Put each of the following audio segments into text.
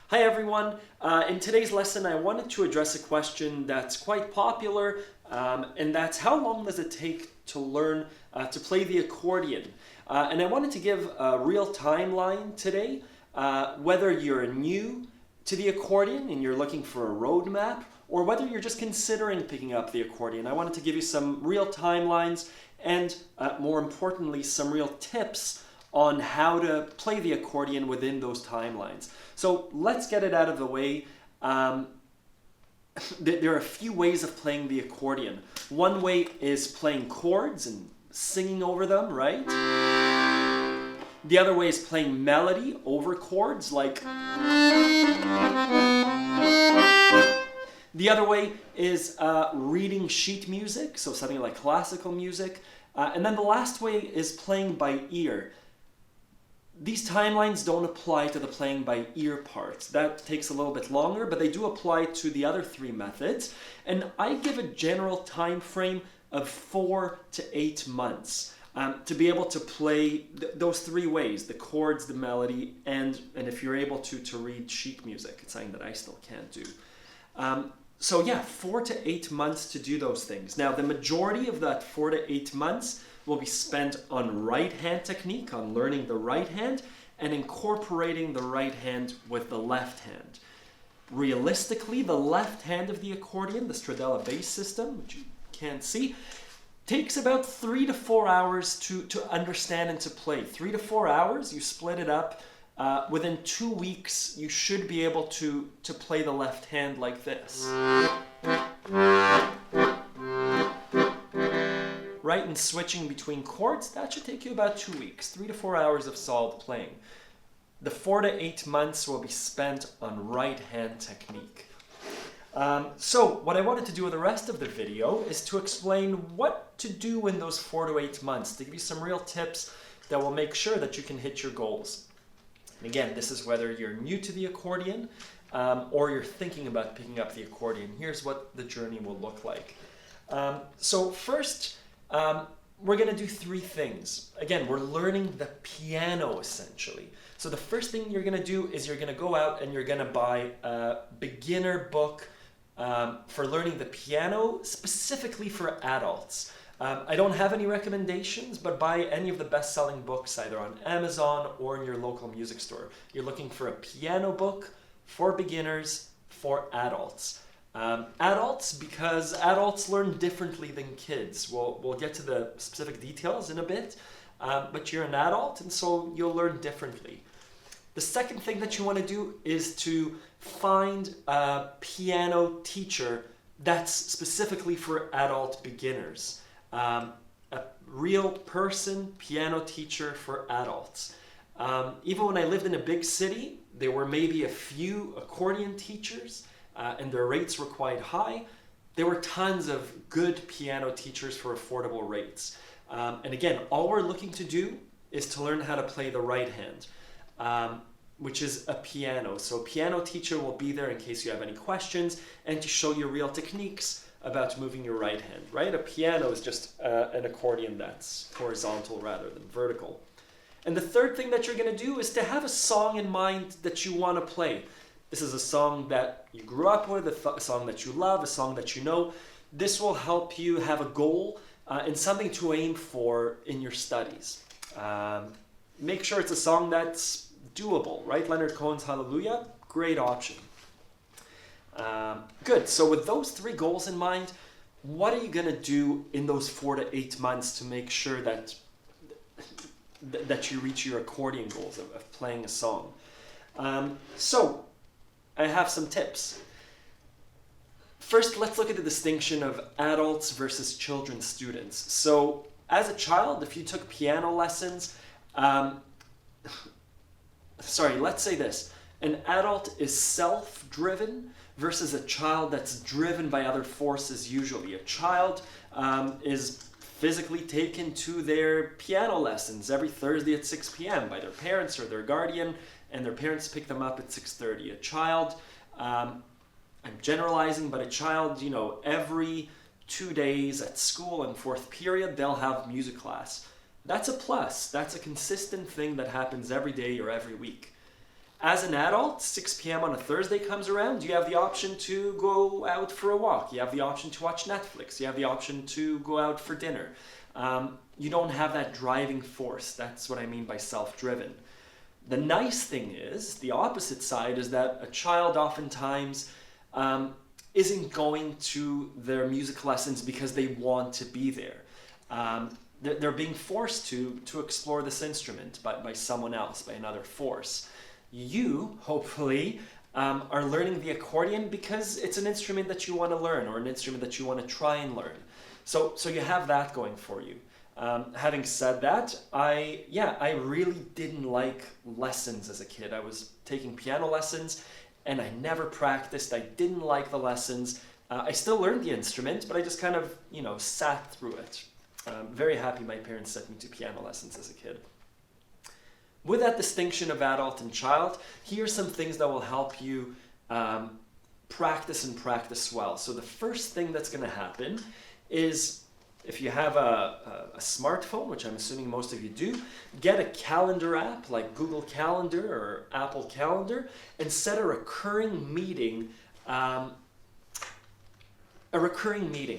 Hi everyone. In today's lesson I wanted to address a question that's quite popular, and that's how long does it take to learn to play the accordion? And I wanted to give a real timeline today, whether you're new to the accordion and you're looking for a roadmap, or whether you're just considering picking up the accordion. I wanted to give you some real timelines and, more importantly, some real tips on how to play the accordion within those timelines. So let's get it out of the way. There are a few ways of playing the accordion. One way is playing chords and singing over them, right? The other way is playing melody over chords, like... The other way is reading sheet music, so something like classical music. And then the last way is playing by ear. These timelines don't apply to the playing by ear part. That takes a little bit longer, but they do apply to the other three methods. And I give a general time frame of 4 to 8 months to be able to play those three ways: the chords, the melody, and if you're able to read sheet music. It's something that I still can't do. So yeah, 4 to 8 months to do those things. Now, the majority of that 4 to 8 months will be spent on right hand technique, on learning the right hand and incorporating the right hand with the left hand. Realistically, the left hand of the accordion, the Stradella bass system, which you can't see, takes about 3 to 4 hours to understand and to play. 3 to 4 hours, you split it up. Within 2 weeks, you should be able to play the left hand like this. Right, and switching between chords, that should take you about 2 weeks, 3 to 4 hours of solid playing. The 4 to 8 months will be spent on right hand technique. So what I wanted to do with the rest of the video is to explain what to do in those 4 to 8 months, to give you some real tips that will make sure that you can hit your goals. And again, this is whether you're new to the accordion or you're thinking about picking up the accordion. Here's what the journey will look like. So first, we're going to do 3 things. Again, we're learning the piano essentially. So the first thing you're going to do is you're going to go out and you're going to buy a beginner book for learning the piano, specifically for adults. I don't have any recommendations, but buy any of the best-selling books either on Amazon or in your local music store. You're looking for a piano book for beginners, for adults. Adults, because adults learn differently than kids. We'll get to the specific details in a bit, but you're an adult and so you'll learn differently. The second thing that you want to do is to find a piano teacher that's specifically for adult beginners. A real person piano teacher for adults. Even when I lived in a big city, there were maybe a few accordion teachers, and their rates were quite high. There were tons of good piano teachers for affordable rates. And again, all we're looking to do is to learn how to play the right hand, which is a piano. So a piano teacher will be there in case you have any questions and to show you real techniques about moving your right hand, right? A piano is just an accordion that's horizontal rather than vertical. And the third thing that you're going to do is to have a song in mind that you want to play. This is a song that you grew up with, a song that you love, a song that you know. This will help you have a goal and something to aim for in your studies. Make sure it's a song that's doable, right? Leonard Cohen's Hallelujah, great option. Good, so with those 3 goals in mind, what are you going to do in those 4 to 8 months to make sure that you reach your accordion goals of playing a song? So, I have some tips. First, let's look at the distinction of adults versus children students. So, as a child, if you took piano lessons, let's say this. An adult is self-driven versus a child that's driven by other forces usually. A child is physically taken to their piano lessons every Thursday at 6 p.m. by their parents or their guardian, and their parents pick them up at 6:30. A child, I'm generalizing, but a child, every 2 days at school in 4th period, they'll have music class. That's a plus. That's a consistent thing that happens every day or every week. As an adult, 6 p.m. on a Thursday comes around, you have the option to go out for a walk. You have the option to watch Netflix. You have the option to go out for dinner. You don't have that driving force. That's what I mean by self-driven. The nice thing is, the opposite side is that a child oftentimes isn't going to their music lessons because they want to be there. They're being forced to explore this instrument by someone else, by another force. You, hopefully, are learning the accordion because it's an instrument that you want to learn, or an instrument that you want to try and learn. So you have that going for you. Having said that, I really didn't like lessons as a kid. I was taking piano lessons and I never practiced. I didn't like the lessons. I still learned the instrument, but I just kind of, sat through it. Very happy my parents sent me to piano lessons as a kid. With that distinction of adult and child, here are some things that will help you practice and practice well. So the first thing that's going to happen is, if you have a smartphone, which I'm assuming most of you do, get a calendar app like Google Calendar or Apple Calendar and set a recurring meeting.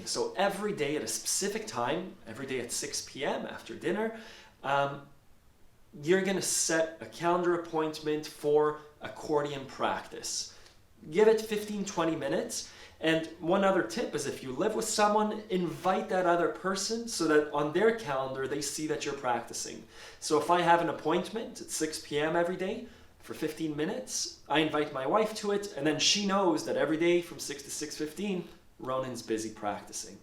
So every day at a specific time, every day at 6 p.m. after dinner, you're going to set a calendar appointment for accordion practice. Give it 15-20 minutes. And one other tip is, if you live with someone, invite that other person so that on their calendar they see that you're practicing. So if I have an appointment at 6 p.m. every day for 15 minutes, I invite my wife to it, and then she knows that every day from 6 to 6:15, Ronan's busy practicing.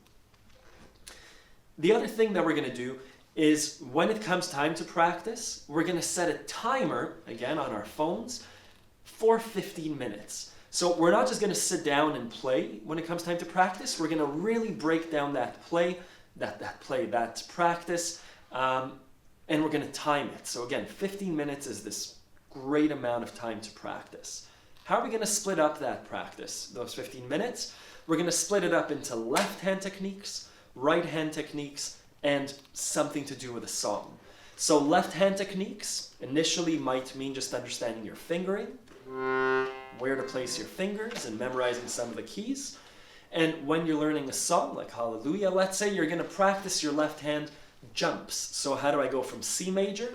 The other thing that we're going to do is, when it comes time to practice, we're going to set a timer, again on our phones, for 15 minutes. So we're not just going to sit down and play when it comes time to practice. We're going to really break down that practice, and we're going to time it. So again, 15 minutes is this great amount of time to practice. How are we going to split up that practice, those 15 minutes? We're going to split it up into left-hand techniques, right-hand techniques, and something to do with a song. So left-hand techniques initially might mean just understanding your fingering, where to place your fingers, and memorizing some of the keys. And when you're learning a song like Hallelujah, let's say, you're going to practice your left hand jumps. So how do I go from C major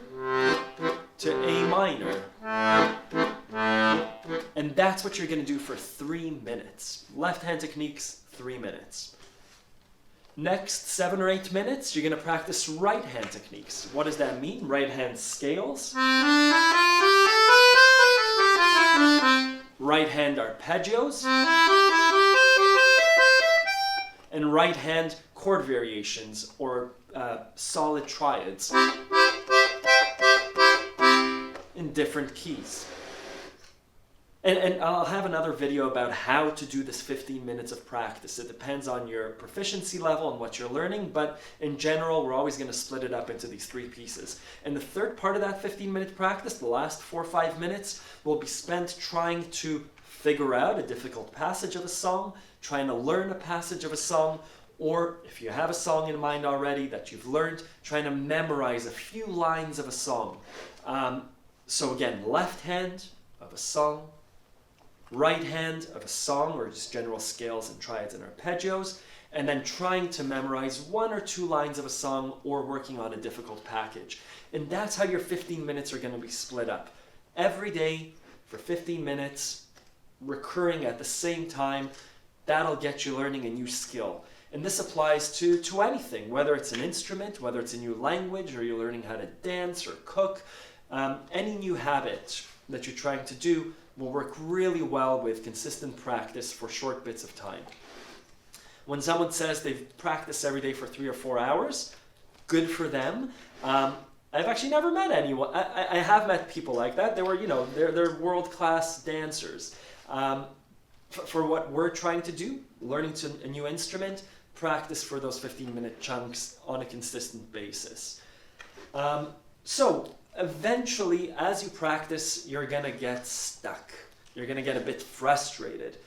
to A minor? And that's what you're going to do for 3 minutes. Left hand techniques, 3 minutes. Next 7 or 8 minutes, you're going to practice right hand techniques. What does that mean? Right hand scales, right hand arpeggios, and right hand chord variations, or solid triads in different keys. And I'll have another video about how to do this 15 minutes of practice. It depends on your proficiency level and what you're learning, but in general, we're always going to split it up into these 3 pieces. And the third part of that 15-minute practice, the last 4 or 5 minutes, will be spent trying to figure out a difficult passage of a song, trying to learn a passage of a song, or if you have a song in mind already that you've learned, trying to memorize a few lines of a song. So again, left hand of a song, right hand of a song, or just general scales and triads and arpeggios, and then trying to memorize 1 or 2 lines of a song, or working on a difficult package. And that's how your 15 minutes are going to be split up. Every day for 15 minutes, recurring at the same time. That'll get you learning a new skill. And this applies to anything, whether it's an instrument, whether it's a new language, or you're learning how to dance or cook. Any new habit that you're trying to do will work really well with consistent practice for short bits of time. When someone says they've practiced every day for 3 or 4 hours, good for them. I've actually never met anyone. I have met people like that. They were, they're world-class dancers. For what we're trying to do, learning a new instrument, practice for those 15-minute chunks on a consistent basis. So eventually, as you practice, you're going to get stuck. You're going to get a bit frustrated.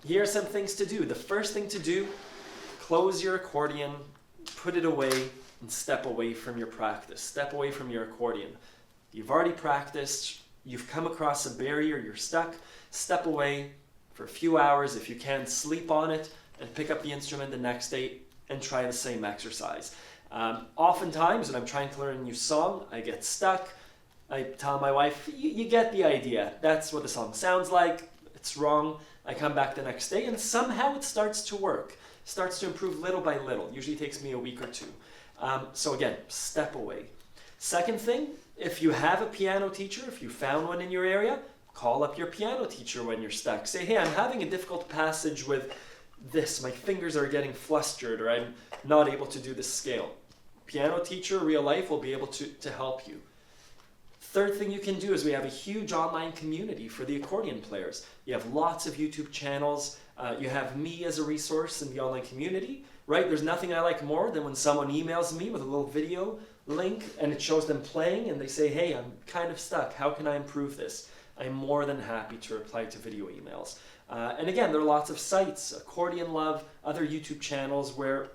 Here are some things to do. The first thing to do, close your accordion, put it away, and step away from your practice. Step away from your accordion. You've already practiced. you've come across a barrier, you're stuck, step away for a few hours. If you can, sleep on it and pick up the instrument the next day and try the same exercise. Oftentimes when I'm trying to learn a new song, I get stuck. I tell my wife, you get the idea. That's what the song sounds like. It's wrong. I come back the next day and somehow it starts to work. Starts to improve little by little. Usually takes me a week or two. So again, step away. Second thing, if you have a piano teacher, if you found one in your area, call up your piano teacher when you're stuck. Say, hey, I'm having a difficult passage with this. My fingers are getting flustered, or I'm not able to do this scale. Piano teacher, real life, will be able to help you. Third thing you can do is we have a huge online community for the accordion players. You have lots of YouTube channels. You have me as a resource in the online community, right? There's nothing I like more than when someone emails me with a little video link and it shows them playing and they say, hey, I'm kind of stuck. How can I improve this? I'm more than happy to reply to video emails. And again, there are lots of sites, Accordion Love, other YouTube channels where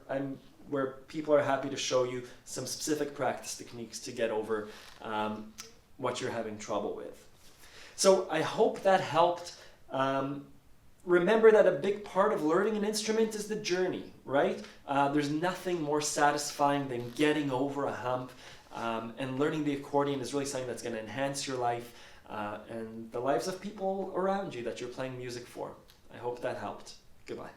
people are happy to show you some specific practice techniques to get over what you're having trouble with. So I hope that helped. Remember that a big part of learning an instrument is the journey, right? There's nothing more satisfying than getting over a hump, and learning the accordion is really something that's going to enhance your life and the lives of people around you that you're playing music for. I hope that helped. Goodbye.